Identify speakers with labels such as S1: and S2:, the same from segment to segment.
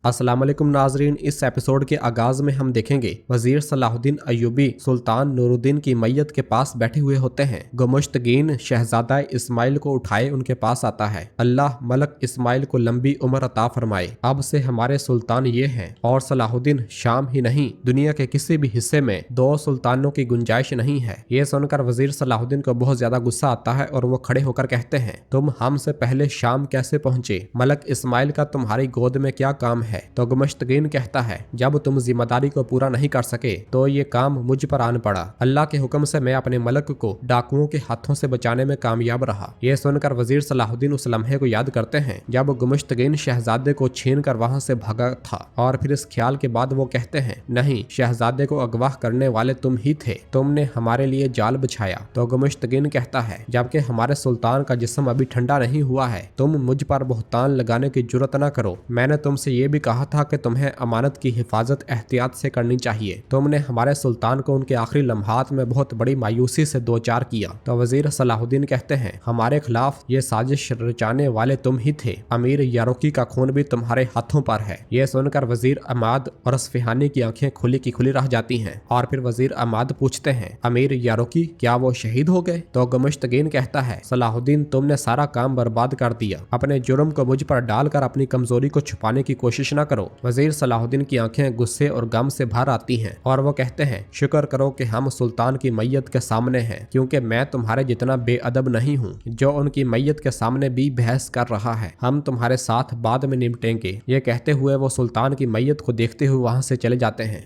S1: अस्सलाम वालेकुम नाजरीन। इस एपिसोड के आगाज में हम देखेंगे वजीर सलाहुद्दीन अय्यूबी सुल्तान नूरुद्दीन की मैयत के पास बैठे हुए होते हैं। गुमुश्तगीन शहजादा इस्माइल को उठाए उनके पास आता है। अल्लाह मलक इस्माइल को लंबी उम्र अता फरमाए। अब से हमारे सुल्तान ये हैं और सलाहुद्दीन शाम ही नहीं दुनिया के किसी भी हिस्से में दो सुल्तानों की गुंजाइश नहीं है। ये सुनकर वजीर सलाहुद्दीन को बहुत ज्यादा गुस्सा आता है और वो खड़े होकर कहते हैं, तुम हमसे पहले शाम कैसे पहुंचे? मलक इस्माइल का तुम्हारी गोद में क्या काम है? तो गुमुश्तगीन कहता है, जब तुम जिम्मेदारी को पूरा नहीं कर सके तो ये काम मुझ पर आन पड़ा। अल्लाह के हुक्म से मैं अपने मलक को डाकुओं के हाथों से बचाने में कामयाब रहा। ये सुनकर वजीर सलाहुद्दीन उस लम्हे को याद करते हैं जब गुमुश्तगीन शहजादे को छीन कर वहां से भागा था, और फिर इस ख्याल के बाद वो कहते हैं, नहीं, शहजादे को अगवा करने वाले तुम ही थे, तुमने हमारे लिए जाल बिछाया। तो गुमुश्तगीन कहता है, जबकि हमारे सुल्तान का जिस्म अभी ठंडा नहीं हुआ है, तुम मुझ पर बुहतान लगाने की जुर्रत न करो। मैंने तुमसे ये भी कहा था कि तुम्हें अमानत की हिफाजत एहतियात से करनी चाहिए। तुमने हमारे सुल्तान को उनके आखिरी लम्हात में बहुत बड़ी मायूसी से दो चार किया। तो वजीर सलाहुद्दीन कहते हैं, हमारे खिलाफ ये साजिश रचाने वाले तुम ही थे। अमीर यारोकी का खून भी तुम्हारे हाथों पर है। ये सुनकर वजीर अमाद और असफहानी की आंखें खुली की खुली रह जाती हैं, और फिर वजीर अमाद पूछते हैं, अमीर यारोकी क्या वो शहीद हो गए? तो गुमुश्तगीन कहता है, सलाहुद्दीन तुमने सारा काम बर्बाद कर दिया। अपने जुर्म को मुझ पर डालकर अपनी कमजोरी को छुपाने की कोशिश न करो। वजीर सलाहुद्दीन की आंखें गुस्से और गम से भर आती हैं और वो कहते हैं, शुक्र करो कि हम सुल्तान की मैयत के सामने हैं, क्योंकि मैं तुम्हारे जितना बेअदब नहीं हूँ जो उनकी मैयत के सामने भी बहस कर रहा है। हम तुम्हारे साथ बाद में निपटेंगे। ये कहते हुए वो सुल्तान की मैयत को देखते हुए वहां से चले जाते हैं।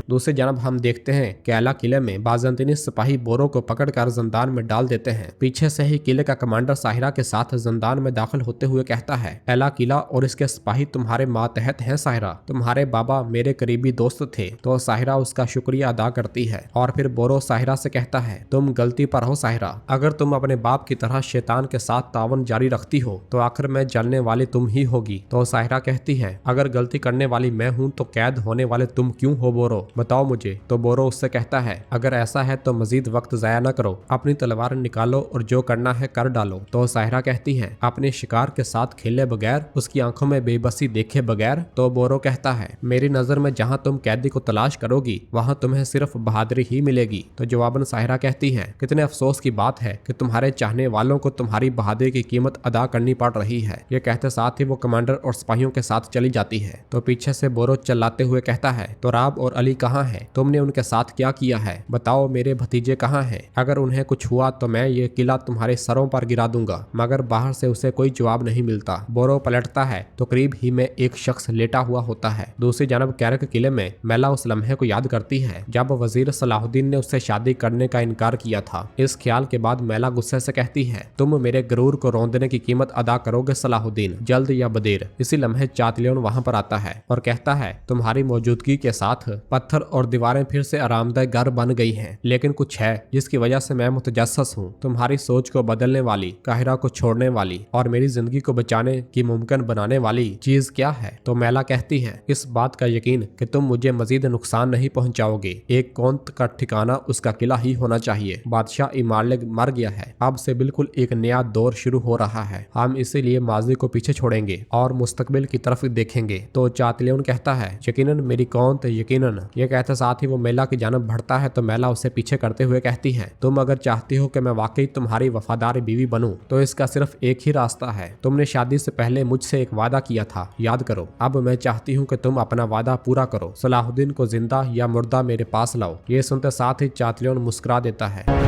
S1: दूसरी जानब हम देखते हैं कैला किले में बाज़ंतीनी सिपाही बोरो को पकड़कर जिंदान में डाल देते हैं। पीछे से ही किले का कमांडर साहिरा के साथ जिंदान में दाखिल होते हुए कहता है, एला किला और इसके सिपाही तुम्हारे मातहत हैं साहिरा, तुम्हारे बाबा मेरे करीबी दोस्त थे। तो साहिरा उसका शुक्रिया अदा करती है और फिर बोरो साहिरा से कहता है, तुम गलती पर हो साहिरा, अगर तुम अपने बाप की तरह शैतान के साथ तावन जारी रखती हो तो आखिर में जलने वाली तुम ही होगी। तो साहिरा कहती है, अगर गलती करने वाली मैं हूँ तो कैद होने वाले तुम क्यों हो बोरो, बताओ मुझे। तो बोरो उससे कहता है, अगर ऐसा है तो मजीद वक्त जाया न करो, अपनी तलवार निकालो और जो करना है कर डालो। तो साहिरा कहती है, अपने शिकार के साथ खेले बगैर, उसकी आंखों में बेबसी देखे बगैर। तो बोरो कहता है, मेरी नजर में जहां तुम कैदी को तलाश करोगी वहां तुम्हें सिर्फ बहादुरी ही मिलेगी। तो जवाबन साहिरा कहती है, कितने अफसोस की बात है कि तुम्हारे चाहने वालों को तुम्हारी बहादुरी की कीमत अदा करनी पड़ रही है। ये कहते साथ ही वो कमांडर और सिपाहियों के साथ चली जाती है। तो पीछे से बोरो चिल्लाते हुए कहता है, तो राब और अली कहाँ है? तुमने उनके साथ क्या किया है? बताओ मेरे भतीजे कहाँ हैं? अगर उन्हें कुछ हुआ तो मैं ये किला तुम्हारे सरों पर गिरा दूंगा। मगर बाहर से उसे कोई जवाब नहीं मिलता। बोरो पलटता है तो करीब ही में एक शख्स लेटा हुआ होता है। दूसरी जानब कैरक किले में मैला उस लम्हे को याद करती है जब वजीर सलाहुद्दीन ने उससे शादी करने का इनकार किया था। इस ख्याल के बाद मैला गुस्से से कहती है, तुम मेरे गरूर को रौंदने की कीमत अदा करोगे सलाहुद्दीन, जल्द या बदेर। इसी लम्हे चातलियन वहां पर आता है और कहता है, तुम्हारी मौजूदगी के साथ पत्थर और दीवारें फिर से आरामदायक घर बन गई हैं, लेकिन कुछ है जिसकी वजह से मैं मुतजस्सस हूँ। तुम्हारी सोच को बदलने वाली, काहिरा को छोड़ने वाली और मेरी जिंदगी को बचाने की मुमकिन बनाने वाली चीज क्या है? तो मैला कहती है, इस बात का यकीन कि तुम मुझे मजीद नुकसान नहीं पहुंचाओगे। एक कौंत का ठिकाना उसका किला ही होना चाहिए। बादशाह इमारलेग मर गया है, अब से बिल्कुल एक नया दौर शुरू हो रहा है। हम इसीलिए माजी को पीछे छोड़ेंगे और मुस्तकबिल की तरफ देखेंगे। तो चातलियन कहता है, यकीनन मेरी कौंत, यकीनन। ये कहते साथ ही वो मैला की जानब बढ़ता है तो मैला उसे पीछे करते हुए कहती है, तुम अगर चाहती हो कि मैं वाकई तुम्हारी वफादार बीवी बनूं तो इसका सिर्फ एक ही रास्ता है। तुमने शादी से पहले मुझसे एक वादा किया था, याद करो। अब मैं चाहती हूँ कि तुम अपना वादा पूरा करो। सलाहुद्दीन को जिंदा या मुर्दा मेरे पास लाओ। ये सुनते साथ ही चातलियन मुस्कुरा देता है।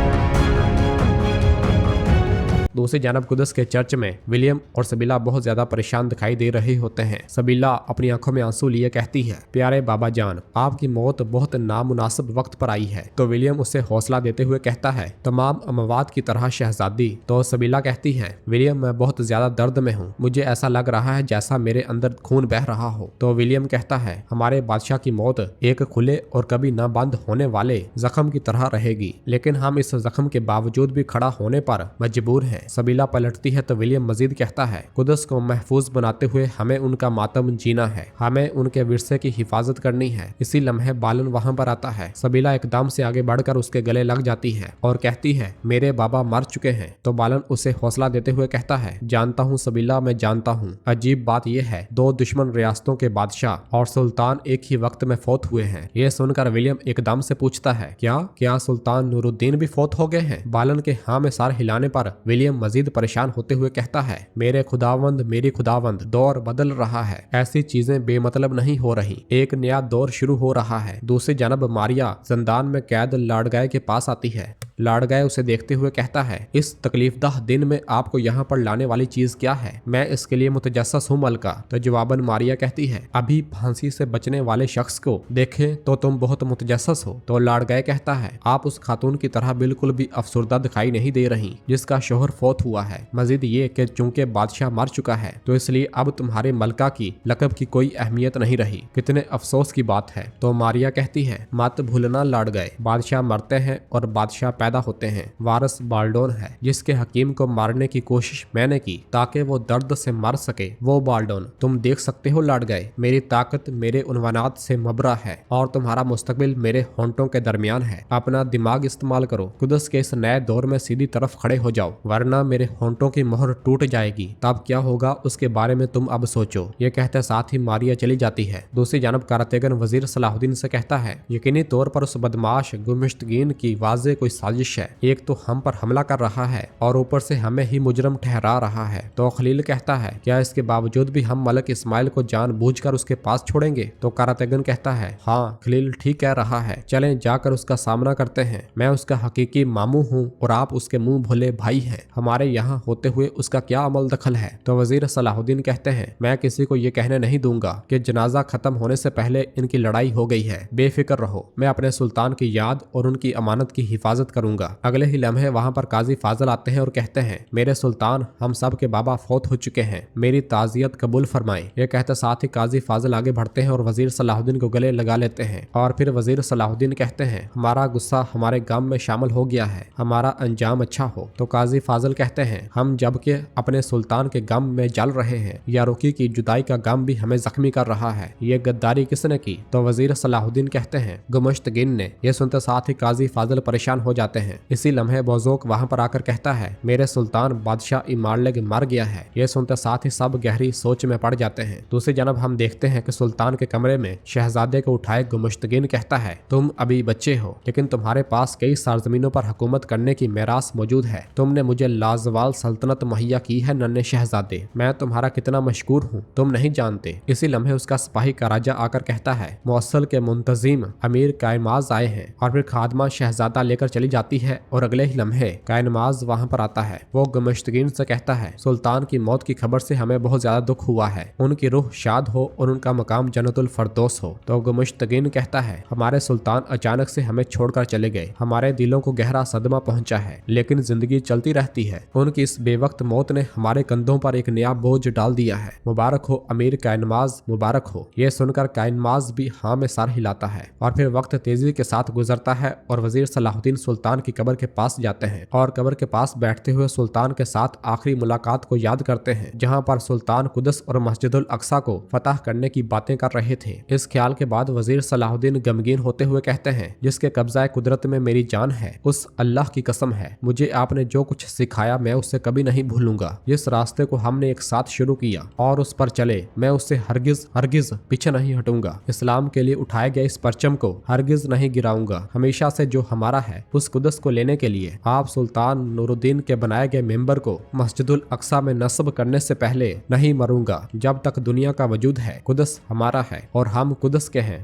S1: दूसरी जानब कुदस के चर्च में विलियम और सबीला बहुत ज्यादा परेशान दिखाई दे रहे होते हैं। सबीला अपनी आंखों में आंसू लिए कहती है, प्यारे बाबा जान, आपकी मौत बहुत नामुनासिब वक्त पर आई है। तो विलियम उसे हौसला देते हुए कहता है, तमाम अमवात की तरह शहजादी। तो सबीला कहती है, विलियम मैं बहुत ज्यादा दर्द में हूँ, मुझे ऐसा लग रहा है जैसा मेरे अंदर खून बह रहा हो। तो विलियम कहता है, हमारे बादशाह की मौत एक खुले और कभी न बंद होने वाले जख्म की तरह रहेगी, लेकिन हम इस जख्म के बावजूद भी खड़ा होने पर मजबूर हैं। हैं। सबीला पलटती है तो विलियम मजीद कहता है, कुदस को महफूज बनाते हुए हमें उनका मातम जीना है, हमें उनके विरसे की हिफाजत करनी है। इसी लम्हे बालन वहाँ पर आता है। सबीला एकदम से आगे बढ़कर उसके गले लग जाती है और कहती है, मेरे बाबा मर चुके हैं। तो बालन उसे हौसला देते हुए कहता है, जानता हूँ सबीला, मैं जानता हूँ। अजीब बात यह है, 2 दुश्मन रियासतों के बादशाह और सुल्तान एक ही वक्त में फौत हुए हैं। ये सुनकर विलियम एकदम से पूछता है, क्या सुल्तान नूरुद्दीन भी फौत हो गए हैं? बालन के हाँ में सार हिलाने पर विलियम मजीद परेशान होते हुए कहता है, मेरे खुदावंद, मेरी खुदावंद, दौर बदल रहा है। ऐसी चीजें बेमतलब नहीं हो रही, एक नया दौर शुरू हो रहा है। दूसरी जानब मारिया जिंदान में कैद लाडगाय के पास आती है। लाडगाय उसे देखते हुए कहता है, इस तकलीफदाह दिन में आपको यहाँ पर लाने वाली चीज क्या है? मैं इसके लिए मुतजस्सस हूँ मलका। तो जवाबन मारिया कहती है, अभी फांसी से बचने वाले शख्स को देखें तो तुम बहुत मुतजस्सस हो। तो लाडगाय कहता है, आप उस खातून की तरह बिल्कुल भी अफसुर्दा दिखाई नहीं दे रही जिसका शोहर फौत हुआ है। मजीद ये कि चूंकि बादशाह मर चुका है तो इसलिए अब तुम्हारे मलका की लकब की कोई अहमियत नहीं रही। कितने अफसोस की बात है। तो मारिया कहती है, मत भूलना लाडगाय, बादशाह मरते हैं और बादशाह पैदा होते हैं। वारिस बाल्डोन है जिसके हकीम को मारने की कोशिश मैंने की ताकि वो दर्द से मर सके। वो बाल्डोन तुम देख सकते हो लाडगाय, मेरी ताकत मेरे उन्वानात से मबरा है और तुम्हारा मुस्तकबिल मेरे होंठों के दरमियान है। अपना दिमाग इस्तेमाल करो, कुदस के इस नए दौर में सीधी तरफ खड़े हो जाओ, वरना मेरे होंठों की मोहर टूट जाएगी। तब क्या होगा उसके बारे में तुम अब सोचो। ये कहते साथ ही मारिया चली जाती है। दूसरी जानब कारतेगन वजीर सलाहुद्दीन से कहता है, यकीनी तौर पर उस बदमाश गुमिश्तगीन की वाज़े कोई साजिश है। एक तो हम पर हमला कर रहा है और ऊपर से हमें ही मुजरम ठहरा रहा है। तो खलील कहता है, क्या इसके बावजूद भी हम मलक इस्माइल को जानबूझकर उसके पास छोड़ेंगे? तो कारतेगन कहता है, हाँ खलील ठीक कह रहा है, चलें जाकर उसका सामना करते हैं। मैं उसका हकीकी मामू हूँ और आप उसके मुंह भोले भाई हैं। हमारे यहाँ होते हुए उसका क्या अमल दखल है? तो वजीर सलाहुद्दीन कहते हैं, मैं किसी को ये कहने नहीं दूंगा कि जनाजा खत्म होने से पहले इनकी लड़ाई हो गई है। बेफिक्र रहो, मैं अपने सुल्तान की याद और उनकी अमानत की हिफाजत करूंगा। अगले ही लम्हे वहाँ पर काजी फाजल आते हैं और कहते हैं, मेरे सुल्तान, हम सब के बाबा फौत हो चुके हैं, मेरी ताजियत कबूल फरमाएं। ये कहते साथ ही काजी फाजल आगे बढ़ते हैं और वजीर सलाहुद्दीन को गले लगा लेते हैं। और फिर वजीर सलाहुद्दीन कहते हैं, हमारा गुस्सा हमारे गम में शामिल हो गया है, हमारा अंजाम अच्छा हो। तो काजी फाजल कहते हैं, हम जबकि अपने सुल्तान के गम में जल रहे हैं, या रुकी की जुदाई का गम भी हमें जख्मी कर रहा है। ये गद्दारी किसने की? तो वजीर सलाहुद्दीन कहते हैं, गुमुश्तगिन ने। ये सुनते साथ ही काजी फाजल परेशान हो जाते हैं। इसी लम्हे बौजोक वहाँ पर आकर कहता है, मेरे सुल्तान बादशाह इमारलेग मर गया है। ये सुनते साथ ही सब गहरी सोच में पड़ जाते हैं। दूसरी जानब हम देखते हैं कि सुल्तान के कमरे में शहजादे को उठाए गुमुश्तगिन कहता है, तुम अभी बच्चे हो लेकिन तुम्हारे पास कई सरजमीनों पर हुकूमत करने की मेरास मौजूद है। तुमने मुझे लाजवाल सल्तनत मुहैया की है नन्हे शहजादे, मैं तुम्हारा कितना मशकूर हूँ तुम नहीं जानते। इसी लम्हे उसका सिपाही कराजा आकर कहता है, मौसल के मुंतजिम अमीर कायनमाज आए हैं। और फिर खादमा शहजादा लेकर चली जाती है और अगले ही लम्हे कायनमाज वहाँ पर आता है। वो गुमुश्तगिन से कहता है, सुल्तान की मौत की खबर से हमें बहुत ज्यादा दुख हुआ है, उनकी रूह शाद हो और उनका मकाम जन्नतुल फरदौस हो। तो गुमुश्तगिन कहता है, हमारे सुल्तान अचानक से हमें छोड़कर चले गए, हमारे दिलों को गहरा सदमा पहुंचा है, लेकिन जिंदगी चलती रहती है। उनकी इस बेवक्त मौत ने हमारे कंधों पर एक नया बोझ डाल दिया है। मुबारक हो अमीर कायनमाज, मुबारक हो। ये सुनकर कायनमाज भी हाँ में सर हिलाता है। और फिर वक्त तेजी के साथ गुजरता है और वजीर सलाहुद्दीन सुल्तान की कब्र के पास जाते हैं और कब्र के पास बैठते हुए सुल्तान के साथ आखिरी मुलाकात को याद करते हैं, जहाँ पर सुल्तान कुदस और मस्जिदुल अक्सा को फतह करने की बातें कर रहे थे। इस ख्याल के बाद वजीर सलाहुद्दीन गमगीन होते हुए कहते हैं, जिसके कब्जा कुदरत में मेरी जान है, उस अल्लाह की कसम है, मुझे आपने जो कुछ सिखाया मैं उससे कभी नहीं भूलूंगा। जिस रास्ते को हमने एक साथ शुरू किया और उस पर चले, मैं उससे हरगिज हरगिज पीछे नहीं हटूंगा। इस्लाम के लिए उठाए गए इस परचम को हरगिज नहीं गिराऊंगा। हमेशा से जो हमारा है उस कुदस को लेने के लिए आप सुल्तान नूरुद्दीन के बनाए गए मेंबर को मस्जिदुल अक्सा में नस्ब करने से पहले नहीं मरूंगा। जब तक दुनिया का वजूद है कुदस हमारा है और हम कुदस के हैं।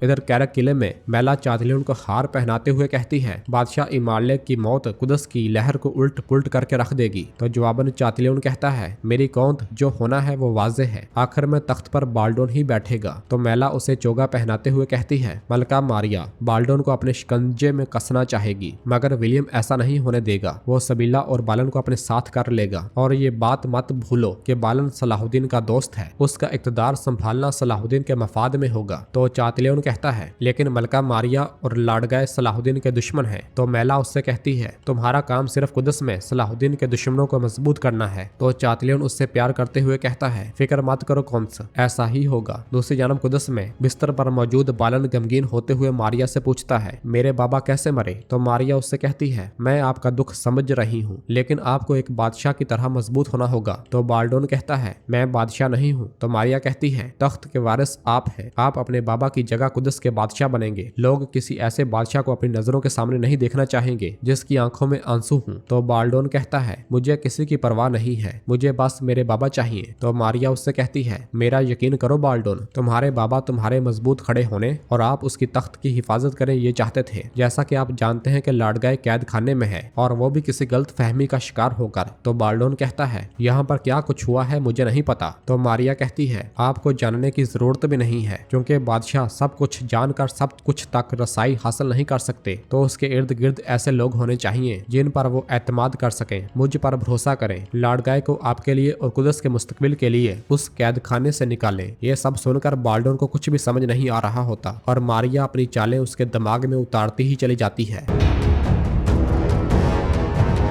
S1: इधर कैरक किले में मैला चादलियन को हार पहनाते हुए कहती है, बादशाह इमारलेग की मौत कुदस की लहर को उल्ट पुल्ट करके रख देगी। तो जवाबन चादलियन कहता है, मेरी कौंत जो होना है वो वाजे है, आखिर में तख्त पर बाल्डोन ही बैठेगा। तो मैला उसे चोगा पहनाते हुए कहती है, मलका मारिया बाल्डोन को अपने शिकंजे में कसना चाहेगी, मगर विलियम ऐसा नहीं होने देगा। वो सबीला और बालन को अपने साथ कर लेगा। और ये बात मत भूलो कि बालन सलाहुद्दीन का दोस्त है, उसका इक्तदार संभालना सलाहुद्दीन के मफाद में होगा। तो चादलियन कहता है लेकिन मलका मारिया और लाडगाय सलाहुद्दीन के दुश्मन हैं। तो मैला उससे कहती है तुम्हारा काम सिर्फ कुदस में सलाहुद्दीन के दुश्मनों को मजबूत करना है। तो चातलियन उससे प्यार करते हुए कहता है फिक्र मत करो कौंस, ऐसा ही होगा। दूसरी जानब कुदस में बिस्तर पर मौजूद बालन गमगीन होते हुए मारिया से पूछता है मेरे बाबा कैसे मरे। तो मारिया उससे कहती है मैं आपका दुख समझ रही हूँ लेकिन आपको एक बादशाह की तरह मजबूत होना होगा। तो बाल्डोन कहता है मैं बादशाह नहीं हूँ। तो मारिया कहती है तख्त के वारिस आप हैं, आप अपने बाबा की जगह कुदस के बादशाह बनेंगे। लोग किसी ऐसे बादशाह को अपनी नजरों के सामने नहीं देखना चाहेंगे जिसकी आंखों में आंसू हूँ। तो बाल्डोन कहता है मुझे किसी की परवाह नहीं है, मुझे बस मेरे बाबा चाहिए। तो मारिया उससे कहती है मेरा यकीन करो बाल्डोन, तुम्हारे बाबा तुम्हारे मजबूत खड़े होने और आप उसकी तख्त की हिफाजत करें ये चाहते थे। जैसा कि आप जानते हैं कि लाडगाय कैद खाने में है और वो भी किसी गलत फहमी का शिकार होकर। तो बाल्डोन कहता है यहाँ पर क्या कुछ हुआ है मुझे नहीं पता। तो मारिया कहती है आपको जानने की जरूरत भी नहीं है क्योंकि बादशाह सब कुछ जानकर सब कुछ तक रसाई हासिल नहीं कर सकते। तो उसके इर्द गिर्द ऐसे लोग होने चाहिए जिन पर वो एतमाद कर सकें। मुझ पर भरोसा करें, लाडगाय को आपके लिए और कुदस के मुस्तकबिल के लिए उस कैद खाने से निकालें। ये सब सुनकर बाल्डोन को कुछ भी समझ नहीं आ रहा होता और मारिया अपनी चालें उसके दिमाग में उतारती ही चली जाती है।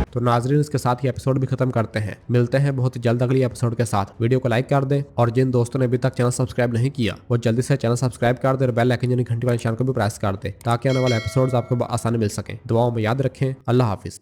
S1: तो नाजरीन इसके साथ ही एपिसोड भी खत्म करते हैं। मिलते हैं बहुत जल्द अगली एपिसोड के साथ। वीडियो को लाइक कर दें और जिन दोस्तों ने अभी तक चैनल सब्सक्राइब नहीं किया वो जल्दी से चैनल सब्सक्राइब कर दे और बेल आइकन यानी घंटी वाले निशान को भी प्रेस कर दे ताकि आने वाले एपिसोड्स आपको आसानी मिल सके। दुआओं में याद रखें। अल्लाह हाफिज।